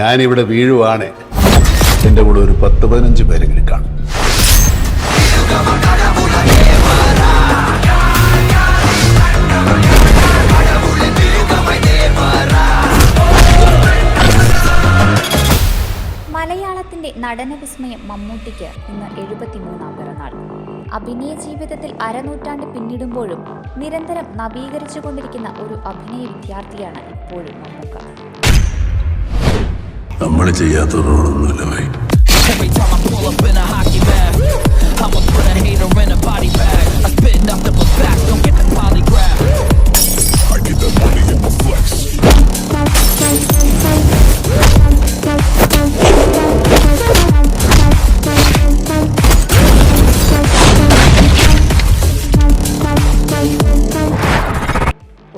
ഞാനിവിടെ വീഴുവാണ്. എൻ്റെ കൂടെ ഒരു 10-15 പേരെങ്കിലും കാണും. മലയാളത്തിന്റെ നടന വിസ്മയം മമ്മൂട്ടിക്ക് ഇന്ന് 73-ാം പിറന്നാൾ. അഭിനയ ജീവിതത്തിൽ അരനൂറ്റാണ്ട് പിന്നിടുമ്പോഴും നിരന്തരം നവീകരിച്ചുകൊണ്ടിരിക്കുന്ന ഒരു അഭിനയ വിദ്യാർത്ഥിയാണ് ഇപ്പോഴും മമ്മൂക്ക. നമ്മൾ ചെയ്യാത്ത റോളൊന്നുമില്ല.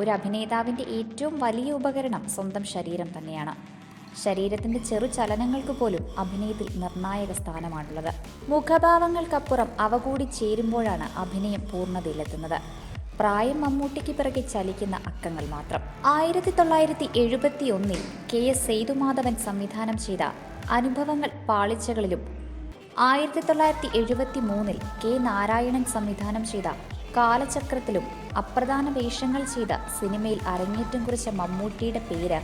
ഒരു അഭിനേതാവിൻ്റെ ഏറ്റവും വലിയ ഉപകരണം സ്വന്തം ശരീരം തന്നെയാണ്. ശരീരത്തിൻ്റെ ചെറു ചലനങ്ങൾക്ക് പോലും അഭിനയത്തിൽ നിർണായക സ്ഥാനമാണുള്ളത്. മുഖഭാവങ്ങൾക്കപ്പുറം അവ കൂടി ചേരുമ്പോഴാണ് അഭിനയം പൂർണ്ണതയിലെത്തുന്നത്. പ്രായം മമ്മൂട്ടിക്ക് പിറകെ ചലിക്കുന്ന അക്കങ്ങൾ മാത്രം. 1971 KS സേതുമാധവൻ സംവിധാനം ചെയ്ത അനുഭവങ്ങൾ പാളിച്ചകളിലും 1973 K നാരായണൻ സംവിധാനം ചെയ്ത കാലചക്രത്തിലും അപ്രധാന വേഷങ്ങൾ ചെയ്ത സിനിമയിൽ അരങ്ങേറ്റം കുറിച്ച മമ്മൂട്ടിയുടെ പേര്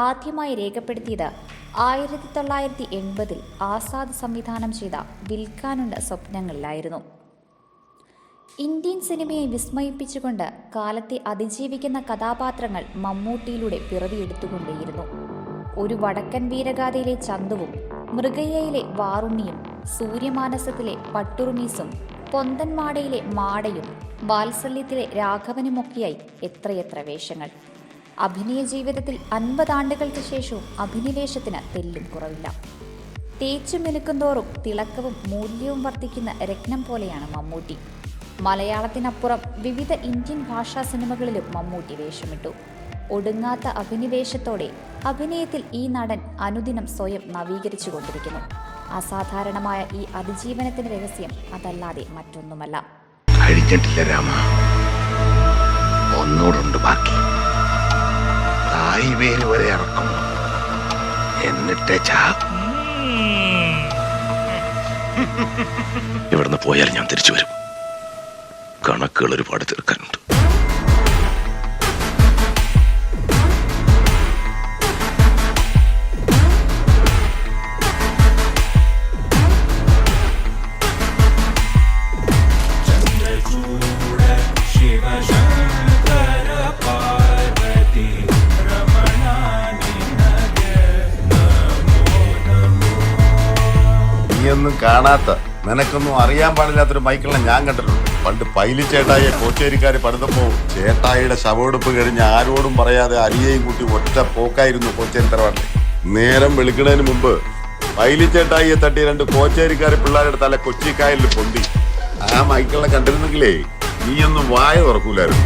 ആദ്യമായി രേഖപ്പെടുത്തിയത് 1980 ആസാദ് സംവിധാനം ചെയ്ത വിൽക്കാനുണ്ട് സ്വപ്നങ്ങളിലായിരുന്നു. ഇന്ത്യൻ സിനിമയെ വിസ്മയിപ്പിച്ചുകൊണ്ട് കാലത്തെ അതിജീവിക്കുന്ന കഥാപാത്രങ്ങൾ മമ്മൂട്ടിയിലൂടെ പിറവിയെടുത്തുകൊണ്ടേയിരുന്നു. ഒരു വടക്കൻ വീരഗാഥയിലെ ചന്തുവും, മൃഗയ്യയിലെ വാറുണ്ണിയും, സൂര്യമാനസത്തിലെ പട്ടുറുമീസും, പൊന്തൻമാടയിലെ മാടയും, വാത്സല്യത്തിലെ രാഘവനുമൊക്കെയായി എത്രയെത്ര വേഷങ്ങൾ. അഭിനയ ജീവിതത്തിൽ 50 ആണ്ടുകൾക്ക് ശേഷവും അഭിനിവേശത്തിന് തെല്ലും കുറവില്ല. തേച്ചു മിനുക്കുന്തോറും തിളക്കവും മൂല്യവും വർദ്ധിക്കുന്ന രത്നം പോലെയാണ് മമ്മൂട്ടി. മലയാളത്തിനപ്പുറം വിവിധ ഇന്ത്യൻ ഭാഷാ സിനിമകളിലും മമ്മൂട്ടി വേഷമിട്ടു. ഒടുങ്ങാത്ത അഭിനിവേശത്തോടെ അഭിനയത്തിൽ ഈ നടൻ അനുദിനം സ്വയം നവീകരിച്ചു കൊണ്ടിരിക്കുന്നു. അസാധാരണമായ ഈ അതിജീവനത്തിന്റെ രഹസ്യം അതല്ലാതെ മറ്റൊന്നുമല്ല. കഴിഞ്ഞിട്ടില്ല രാമ, ഒന്നുകൂടുണ്ട് ബാക്കി. തായ്വേര് വരെ ഇറക്കും, എന്നിട്ട് ഇവിടുന്ന് പോയാൽ ഞാൻ തിരിച്ചു വരും. കണക്കുകൾ ഒരുപാട് തീർക്കാനുണ്ട്. നീയൊന്നും കാണാത്ത, നിനക്കൊന്നും അറിയാൻ പാടില്ലാത്തൊരു മൈക്കിളിനെ ഞാൻ കണ്ടിട്ടുണ്ട്. പണ്ട് പൈലി ചേട്ടായിയെ കോച്ചേരിക്കാര് പണിതപ്പോ ചേട്ടായിയുടെ ശവമെടുപ്പ് കഴിഞ്ഞ് ആരോടും പറയാതെ അരിയെയും കൂട്ടി ഒറ്റ പോക്കായിരുന്നു കോച്ചേരി തറവാട്ടിൽ. നേരം വെളുക്കുന്നതിന് മുമ്പ് പൈലി ചേട്ടായിയെ തട്ടി 2 കോച്ചേരിക്കാര് പിള്ളേരുടെ തല കൊച്ചിക്കായലിൽ പൊന്തി. ആ മൈക്കിളിനെ കണ്ടിരുന്നെങ്കിലേ നീയൊന്നും വായ തുറക്കൂലായിരുന്നു.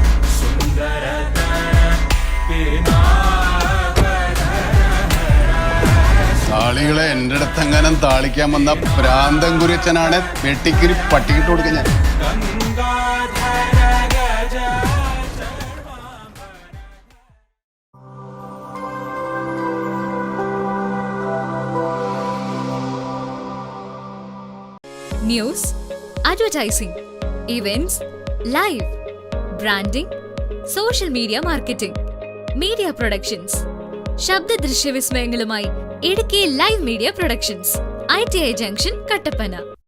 ആളികളെ എൻ്റെ അടുത്തെങ്ങാനും താളിക്കാൻ വന്ന പ്രാന്തം കുരിച്ചനാണ് വെട്ടിക്കിരി പട്ടിക്കിട്ട് കൊടുക്കാൻ ഞാൻ. News, advertising, events, live branding, social media marketing, media productions, ശബ്ദ ദൃശ്യ വിസ്മയങ്ങളുമായി Idukki live media productions, ITI junction, Kattappana.